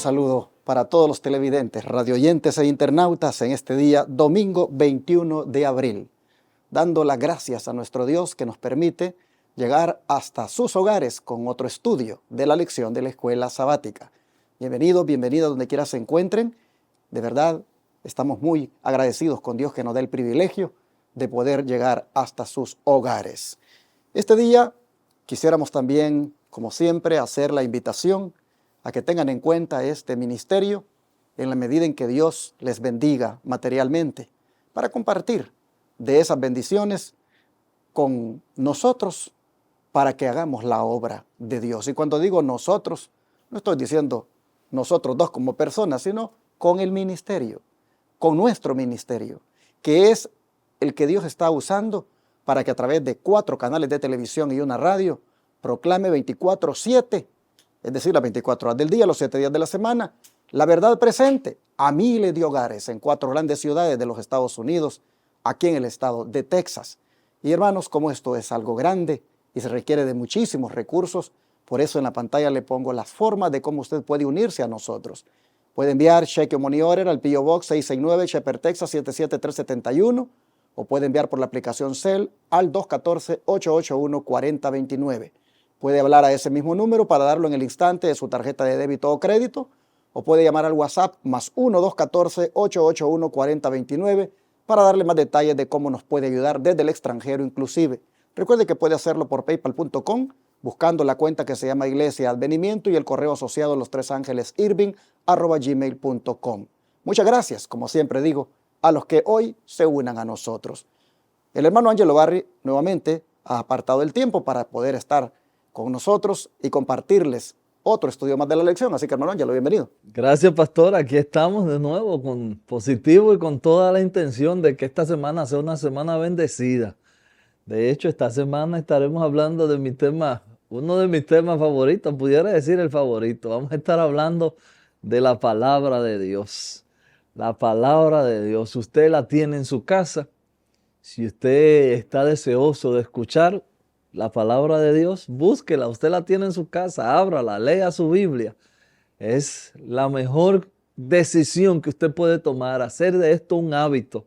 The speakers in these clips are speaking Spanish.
saludo para todos los televidentes, radioyentes e internautas en este día, domingo 21 de abril, dando las gracias a nuestro Dios que nos permite llegar hasta sus hogares con otro estudio de la lección de la escuela sabática. Bienvenidos, bienvenidas donde quiera se encuentren. De verdad, estamos muy agradecidos con Dios que nos da el privilegio de poder llegar hasta sus hogares. Este día quisiéramos también, como siempre, hacer la invitación a que tengan en cuenta este ministerio en la medida en que Dios les bendiga materialmente, para compartir de esas bendiciones con nosotros para que hagamos la obra de Dios. Y cuando digo nosotros, no estoy diciendo nosotros dos como personas, sino con el ministerio, con nuestro ministerio, que es el que Dios está usando para que a través de 4 canales de televisión y una radio proclame 24/7, es decir, las 24 horas del día, los 7 días de la semana, la verdad presente a miles de hogares en 4 grandes ciudades de los Estados Unidos, aquí en el estado de Texas. Y hermanos, como esto es algo grande y se requiere de muchísimos recursos, por eso en la pantalla le pongo las formas de cómo usted puede unirse a nosotros. Puede enviar cheque o money order al P.O. Box 669, Shepherd, Texas 77371, o puede enviar por la aplicación Cel al 214-881-4029. Puede hablar a ese mismo número para darlo en el instante de su tarjeta de débito o crédito, o puede llamar al WhatsApp más 1-214-881-4029 para darle más detalles de cómo nos puede ayudar desde el extranjero inclusive. Recuerde que puede hacerlo por paypal.com, buscando la cuenta que se llama Iglesia Advenimiento y el correo asociado lostresangelesirving@gmail.com. Muchas gracias, como siempre digo, a los que hoy se unan a nosotros. El hermano Angelo Barry nuevamente ha apartado el tiempo para poder estar con nosotros y compartirles otro estudio más de la lección. Así que, hermano Angelo, bienvenido. Gracias, pastor. Aquí estamos de nuevo con positivo y con toda la intención de que esta semana sea una semana bendecida. De hecho, esta semana estaremos hablando de mi tema, uno de mis temas favoritos, pudiera decir el favorito. Vamos a estar hablando de la palabra de Dios. La palabra de Dios. Usted la tiene en su casa. Si usted está deseoso de escuchar la palabra de Dios, búsquela. Usted la tiene en su casa, ábrala, lea su Biblia. Es la mejor decisión que usted puede tomar, hacer de esto un hábito,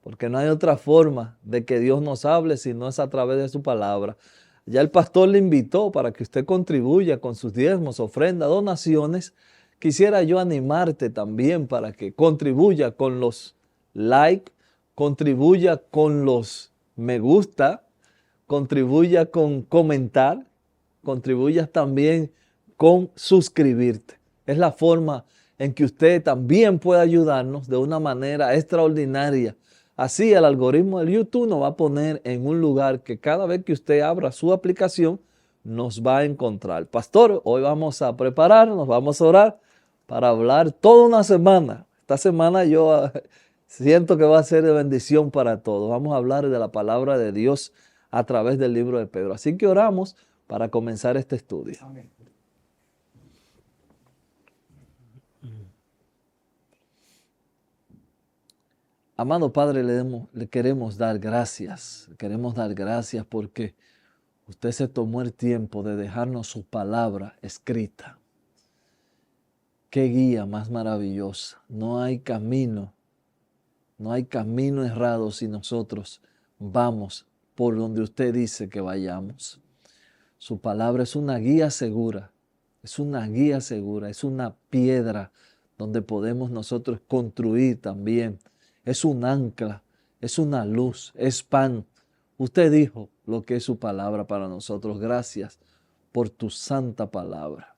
porque no hay otra forma de que Dios nos hable si no es a través de su palabra. Ya el pastor le invitó para que usted contribuya con sus diezmos, ofrendas, donaciones. Quisiera yo animarte también para que contribuya con los like, contribuya con los me gusta, contribuya con comentar, contribuya también con suscribirte. Es la forma en que usted también puede ayudarnos de una manera extraordinaria. Así el algoritmo del YouTube nos va a poner en un lugar que cada vez que usted abra su aplicación nos va a encontrar. Pastor, hoy vamos a prepararnos, vamos a orar para hablar toda una semana. Esta semana yo siento que va a ser de bendición para todos. Vamos a hablar de la palabra de Dios a través del libro de Pedro. Así que oramos para comenzar este estudio. Amén. Amado Padre, le queremos dar gracias. Queremos dar gracias porque usted se tomó el tiempo de dejarnos su palabra escrita. Qué guía más maravillosa. No hay camino errado si nosotros vamos por donde usted dice que vayamos. Su palabra es una guía segura, es una piedra donde podemos nosotros construir también. Es un ancla, es una luz, es pan. Usted dijo lo que es su palabra para nosotros. Gracias por tu santa palabra.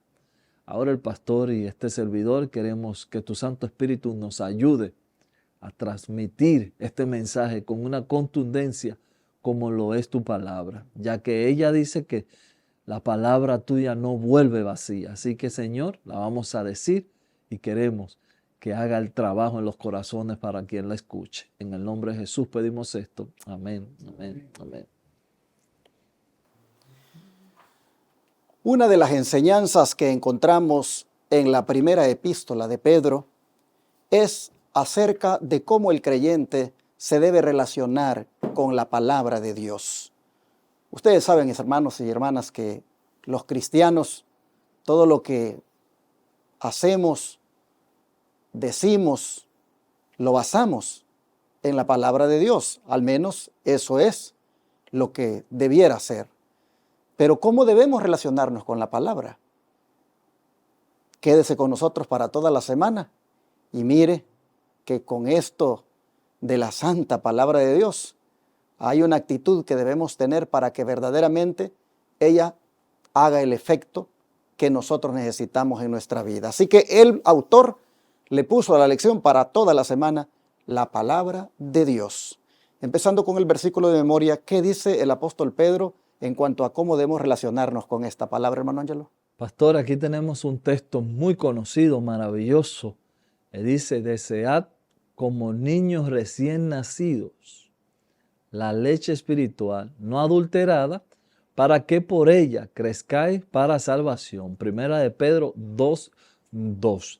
Ahora el pastor y este servidor queremos que tu Santo Espíritu nos ayude a transmitir este mensaje con una contundencia como lo es tu palabra, ya que ella dice que la palabra tuya no vuelve vacía. Así que, Señor, la vamos a decir y queremos que haga el trabajo en los corazones para quien la escuche. En el nombre de Jesús pedimos esto. Amén, amén, amén. Una de las enseñanzas que encontramos en la primera epístola de Pedro es acerca de cómo el creyente se debe relacionar con la palabra de Dios. Ustedes saben, mis hermanos y hermanas, que los cristianos, todo lo que hacemos, decimos, lo basamos en la palabra de Dios. Al menos eso es lo que debiera ser. Pero ¿cómo debemos relacionarnos con la palabra? Quédese con nosotros para toda la semana y mire que con esto de la santa palabra de Dios hay una actitud que debemos tener para que verdaderamente ella haga el efecto que nosotros necesitamos en nuestra vida. Así que el autor le puso a la lección para toda la semana la palabra de Dios. Empezando con el versículo de memoria, ¿qué dice el apóstol Pedro en cuanto a cómo debemos relacionarnos con esta palabra, hermano Ángelo? Pastor, aquí tenemos un texto muy conocido, maravilloso. Dice, desead como niños recién nacidos la leche espiritual no adulterada, para que por ella crezcáis para salvación. Primera de Pedro 2:2.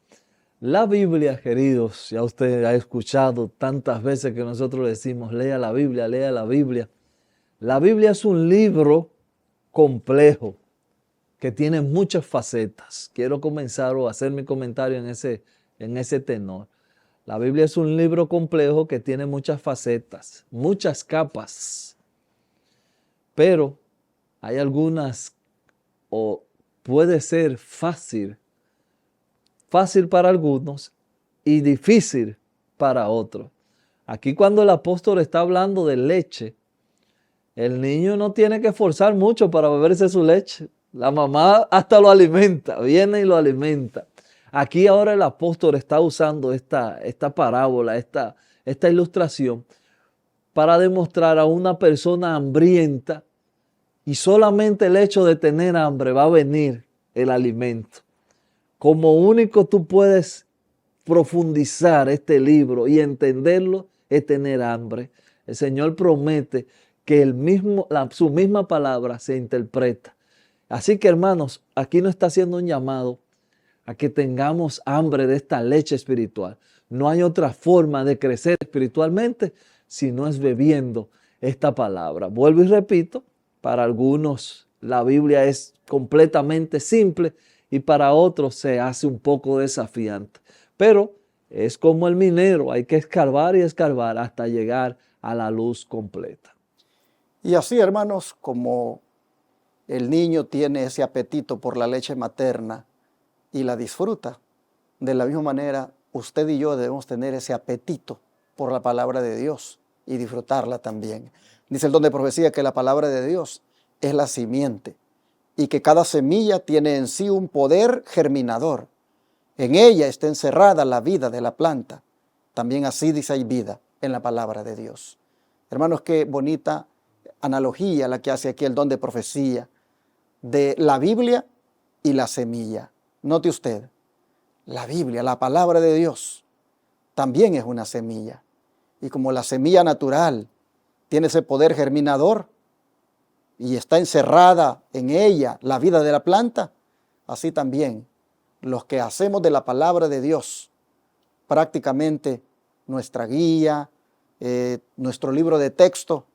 La Biblia, queridos, ya usted ha escuchado tantas veces que nosotros decimos, lea la Biblia, lea la Biblia. La Biblia es un libro complejo que tiene muchas facetas. Quiero comenzar o hacer mi comentario en ese tenor. La Biblia es un libro complejo que tiene muchas facetas, muchas capas, pero hay algunas, o puede ser fácil para algunos y difícil para otros. Aquí cuando el apóstol está hablando de leche, el niño no tiene que esforzar mucho para beberse su leche. La mamá hasta lo alimenta, viene y lo alimenta. Aquí ahora el apóstol está usando esta parábola, esta ilustración para demostrar a una persona hambrienta y solamente el hecho de tener hambre va a venir el alimento. Como único tú puedes profundizar este libro y entenderlo es tener hambre. El Señor promete que su misma palabra se interpreta. Así que hermanos, aquí nos está haciendo un llamado a que tengamos hambre de esta leche espiritual. No hay otra forma de crecer espiritualmente si no es bebiendo esta palabra. Vuelvo y repito, para algunos la Biblia es completamente simple y para otros se hace un poco desafiante. Pero es como el minero, hay que escarbar y escarbar hasta llegar a la luz completa. Y así, hermanos, como el niño tiene ese apetito por la leche materna y la disfruta, de la misma manera usted y yo debemos tener ese apetito por la palabra de Dios y disfrutarla también. Dice el don de profecía que la palabra de Dios es la simiente y que cada semilla tiene en sí un poder germinador. En ella está encerrada la vida de la planta. También así dice hay vida en la palabra de Dios. Hermanos, qué bonita analogía la que hace aquí el don de profecía de la Biblia y la semilla. Note usted, la Biblia, la palabra de Dios, también es una semilla. Y como la semilla natural tiene ese poder germinador y está encerrada en ella la vida de la planta, así también los que hacemos de la palabra de Dios prácticamente nuestra guía, nuestro libro de texto,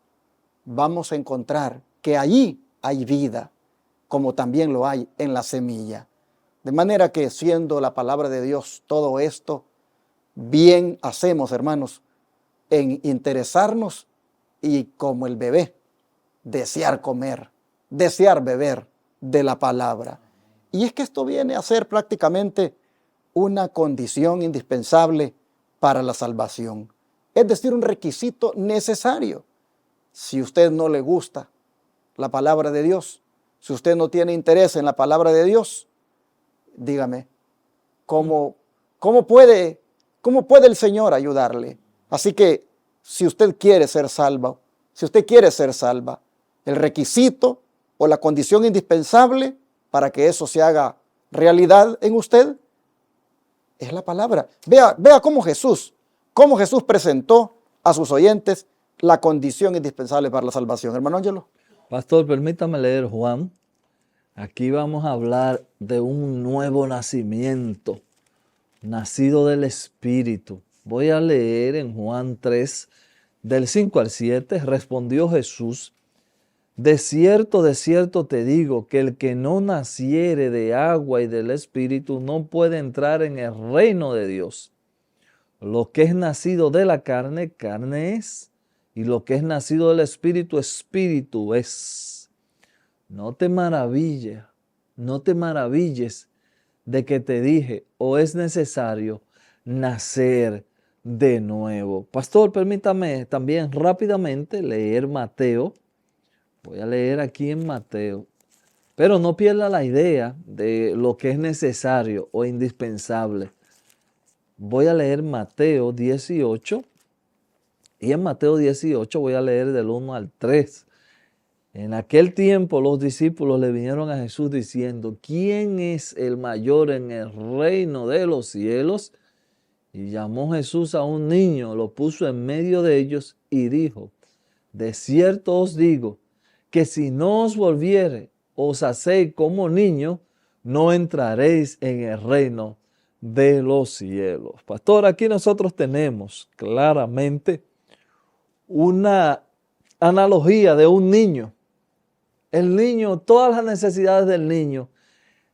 vamos a encontrar que allí hay vida, como también lo hay en la semilla. De manera que siendo la palabra de Dios todo esto, bien hacemos, hermanos, en interesarnos y como el bebé, desear comer, desear beber de la palabra. Y es que esto viene a ser prácticamente una condición indispensable para la salvación. Es decir, un requisito necesario. Si usted no le gusta la palabra de Dios, si usted no tiene interés en la palabra de Dios, dígame, ¿cómo puede el Señor ayudarle? Así que si usted quiere ser salvo, si usted quiere ser salva, el requisito o la condición indispensable para que eso se haga realidad en usted es la palabra. Vea cómo Jesús presentó a sus oyentes la condición indispensable para la salvación. Hermano Ángelo. Pastor, permítame leer Juan. Aquí vamos a hablar de un nuevo nacimiento, nacido del Espíritu. Voy a leer en Juan 3, del 5 al 7. Respondió Jesús, de cierto te digo que el que no naciere de agua y del Espíritu no puede entrar en el reino de Dios. Lo que es nacido de la carne, carne es, y lo que es nacido del Espíritu, Espíritu es. No te maravilles, no te maravilles de que te dije, o es necesario nacer de nuevo. Pastor, permítame también rápidamente leer Mateo. Voy a leer aquí en Mateo. Pero no pierda la idea de lo que es necesario o indispensable. Voy a leer Mateo 18. Y en Mateo 18 voy a leer del 1 al 3. En aquel tiempo los discípulos le vinieron a Jesús diciendo, ¿quién es el mayor en el reino de los cielos? Y llamó Jesús a un niño, lo puso en medio de ellos y dijo, de cierto os digo, que si no os volviere, os hacéis como niños, no entraréis en el reino de los cielos. Pastor, aquí nosotros tenemos claramente una analogía de un niño. El niño, todas las necesidades del niño.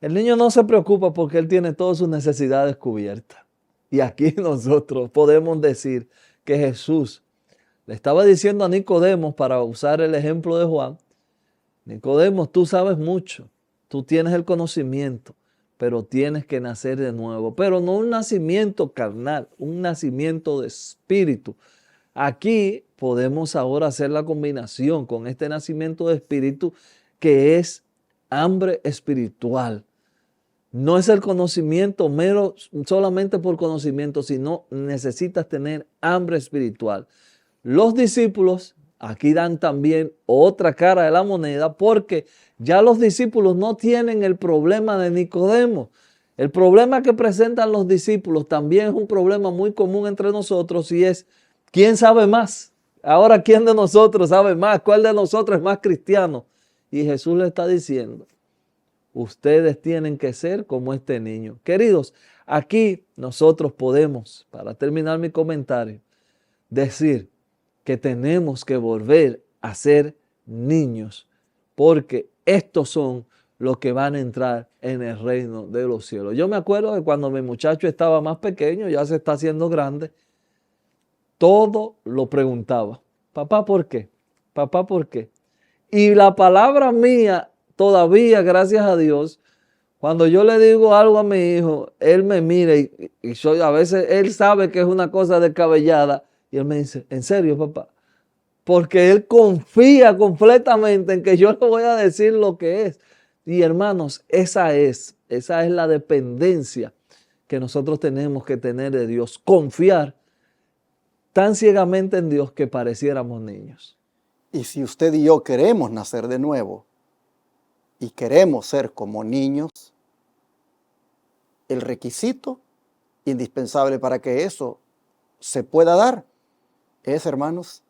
El niño no se preocupa porque él tiene todas sus necesidades cubiertas. Y aquí nosotros podemos decir que Jesús le estaba diciendo a Nicodemo, para usar el ejemplo de Juan, Nicodemo, tú sabes mucho, tú tienes el conocimiento, pero tienes que nacer de nuevo. Pero no un nacimiento carnal, un nacimiento de espíritu. Aquí podemos ahora hacer la combinación con este nacimiento de espíritu que es hambre espiritual. No es el conocimiento mero solamente por conocimiento, sino necesitas tener hambre espiritual. Los discípulos aquí dan también otra cara de la moneda porque ya los discípulos no tienen el problema de Nicodemo. El problema que presentan los discípulos también es un problema muy común entre nosotros y es ¿quién sabe más? Ahora, ¿quién de nosotros sabe más? ¿Cuál de nosotros es más cristiano? Y Jesús le está diciendo, ustedes tienen que ser como este niño. Queridos, aquí nosotros podemos, para terminar mi comentario, decir que tenemos que volver a ser niños, porque estos son los que van a entrar en el reino de los cielos. Yo me acuerdo que cuando mi muchacho estaba más pequeño, ya se está haciendo grande, todo lo preguntaba. Papá, ¿por qué? Papá, ¿por qué? Y la palabra mía, todavía, gracias a Dios, cuando yo le digo algo a mi hijo, él me mira y a veces él sabe que es una cosa descabellada y él me dice, ¿en serio, papá? Porque él confía completamente en que yo le voy a decir lo que es. Y hermanos, esa es la dependencia que nosotros tenemos que tener de Dios, confiar tan ciegamente en Dios que pareciéramos niños. Y si usted y yo queremos nacer de nuevo y queremos ser como niños, el requisito indispensable para que eso se pueda dar es, hermanos,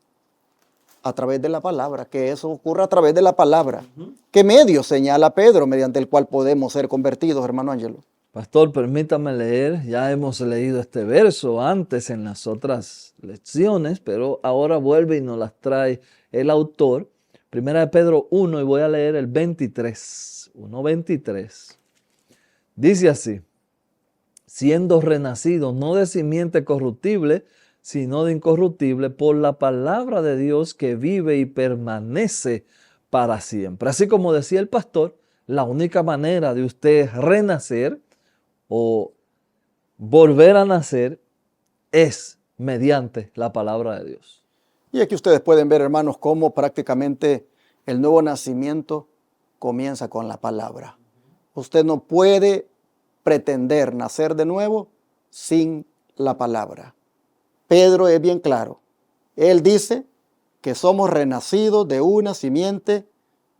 a través de la palabra, que eso ocurra a través de la palabra. ¿Qué medio señala Pedro mediante el cual podemos ser convertidos, hermano Ángelo? Pastor, permítame leer, ya hemos leído este verso antes en las otras lecciones, pero ahora vuelve y nos las trae el autor. Primera de Pedro 1 y voy a leer el 23, 1:23. Dice así, siendo renacidos no de simiente corruptible, sino de incorruptible, por la palabra de Dios que vive y permanece para siempre. Así como decía el pastor, la única manera de usted renacer o volver a nacer es mediante la palabra de Dios. Y aquí ustedes pueden ver, hermanos, cómo prácticamente el nuevo nacimiento comienza con la palabra. Usted no puede pretender nacer de nuevo sin la palabra. Pedro es bien claro. Él dice que somos renacidos de una simiente,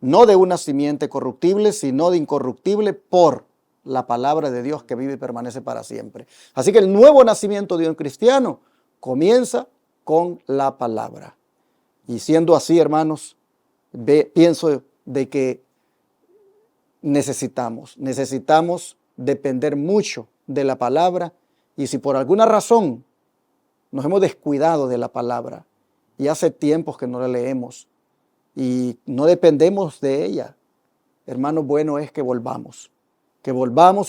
no de una simiente corruptible, sino de incorruptible por la palabra de Dios que vive y permanece para siempre. Así que el nuevo nacimiento de un cristiano comienza con la palabra. Y siendo así, hermanos, pienso de que necesitamos depender mucho de la palabra, y si por alguna razón nos hemos descuidado de la palabra y hace tiempos que no la leemos, y no dependemos de ella. Hermano, bueno es que volvamos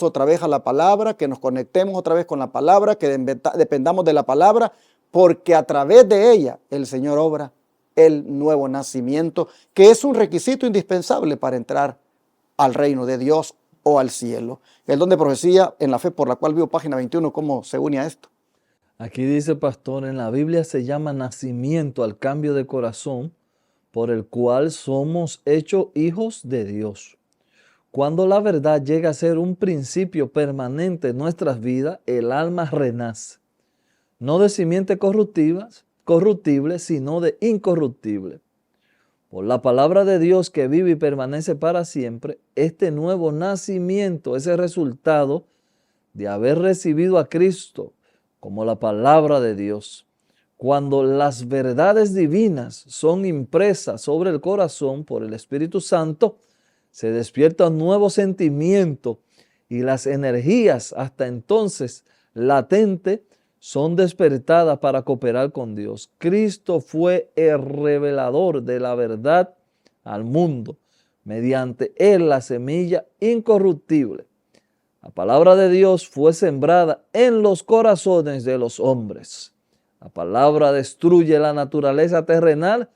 otra vez a la palabra, que nos conectemos otra vez con la palabra, que dependamos de la palabra, porque a través de ella el Señor obra el nuevo nacimiento, que es un requisito indispensable para entrar al reino de Dios o al cielo. El don de profecía en la fe por la cual vivo, página 21, ¿cómo se une a esto? Aquí dice, pastor, en la Biblia se llama nacimiento al cambio de corazón por el cual somos hechos hijos de Dios. Cuando la verdad llega a ser un principio permanente en nuestras vidas, el alma renace. No de simiente corruptible, sino de incorruptible. Por la palabra de Dios que vive y permanece para siempre, este nuevo nacimiento es el resultado de haber recibido a Cristo como la palabra de Dios. Cuando las verdades divinas son impresas sobre el corazón por el Espíritu Santo, se despierta un nuevo sentimiento y las energías hasta entonces latentes son despertadas para cooperar con Dios. Cristo fue el revelador de la verdad al mundo. Mediante él la semilla incorruptible. La palabra de Dios fue sembrada en los corazones de los hombres. La palabra destruye la naturaleza terrenal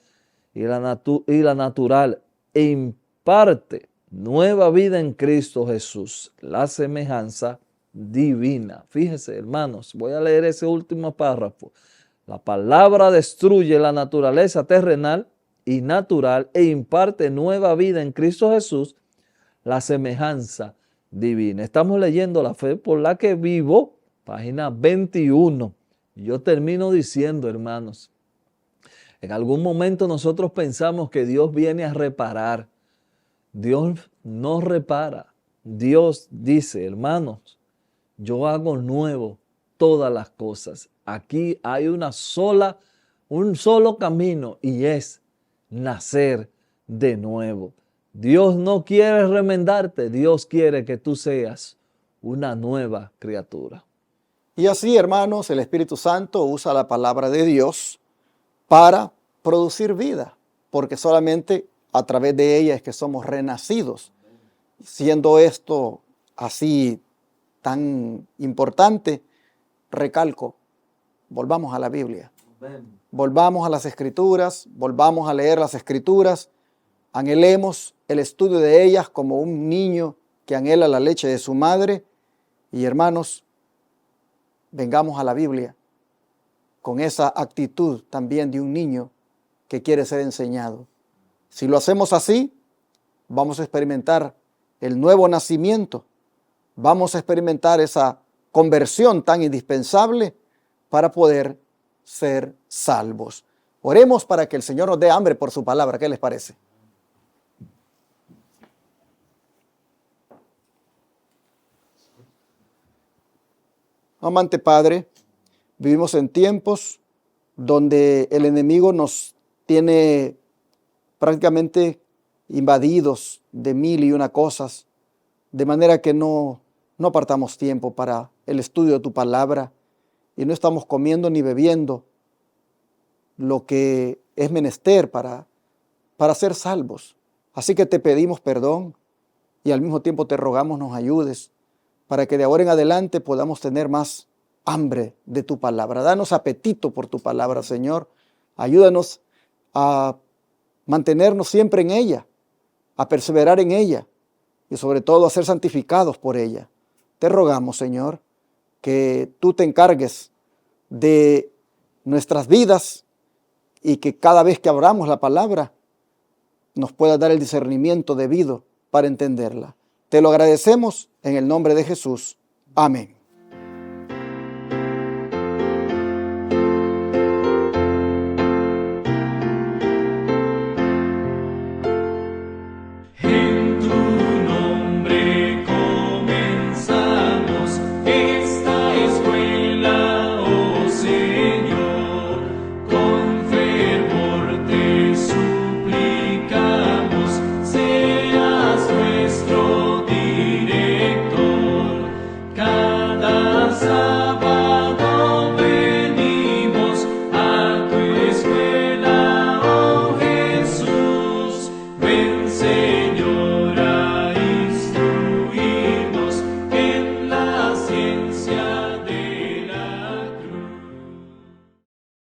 y la natural e imparte nueva vida en Cristo Jesús, la semejanza divina. Fíjese, hermanos, voy a leer ese último párrafo. La palabra destruye la naturaleza terrenal y natural e imparte nueva vida en Cristo Jesús, la semejanza divina. Estamos leyendo La fe por la que vivo, página 21. Yo termino diciendo, hermanos, en algún momento nosotros pensamos que Dios viene a reparar. Dios no repara. Dios dice, hermanos, yo hago nuevo todas las cosas. Aquí hay un solo camino y es nacer de nuevo. Dios no quiere remendarte, Dios quiere que tú seas una nueva criatura. Y así, hermanos, el Espíritu Santo usa la palabra de Dios para producir vida, porque solamente a través de ella es que somos renacidos. Siendo esto así tan importante, recalco, volvamos a la Biblia, volvamos a las Escrituras, volvamos a leer las Escrituras, anhelemos el estudio de ellas como un niño que anhela la leche de su madre. Y hermanos, vengamos a la Biblia con esa actitud también de un niño que quiere ser enseñado. Si lo hacemos así, vamos a experimentar el nuevo nacimiento, vamos a experimentar esa conversión tan indispensable para poder ser salvos. Oremos para que el Señor nos dé hambre por su palabra. ¿Qué les parece? Amante Padre, vivimos en tiempos donde el enemigo nos tiene prácticamente invadidos de mil y una cosas, de manera que no apartamos tiempo para el estudio de tu palabra y no estamos comiendo ni bebiendo lo que es menester para ser salvos. Así que te pedimos perdón y al mismo tiempo te rogamos nos ayudes para que de ahora en adelante podamos tener más hambre de tu palabra. Danos apetito por tu palabra, Señor. Ayúdanos a mantenernos siempre en ella, a perseverar en ella y sobre todo a ser santificados por ella. Te rogamos, Señor, que tú te encargues de nuestras vidas y que cada vez que abramos la palabra nos puedas dar el discernimiento debido para entenderla. Te lo agradecemos en el nombre de Jesús. Amén.